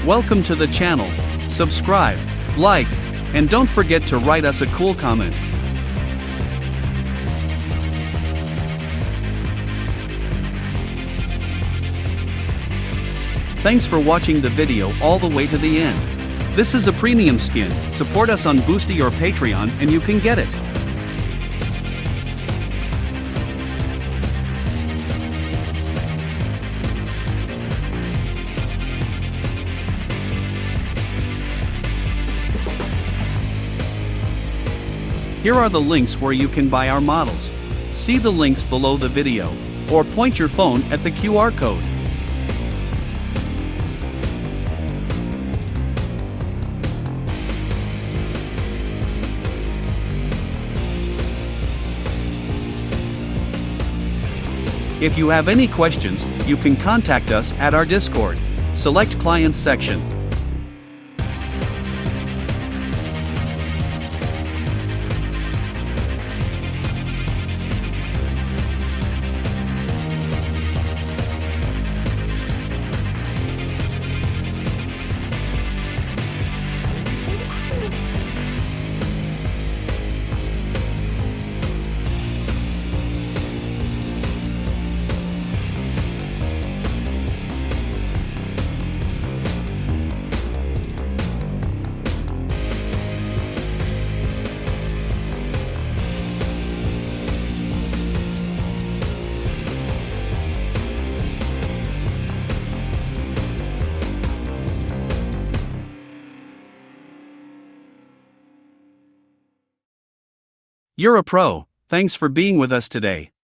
Welcome to the channel. Subscribe, like, and don't forget to write us a cool comment. Thanks for watching the video all the way to the end. This is a premium skin. Support us on Boosty or Patreon and you can get it. Here are the links where you can buy our models. See the links below the video, or point your phone at the QR code. If you have any questions, you can contact us at our Discord. Select Clients section. You're a pro. Thanks for being with us today.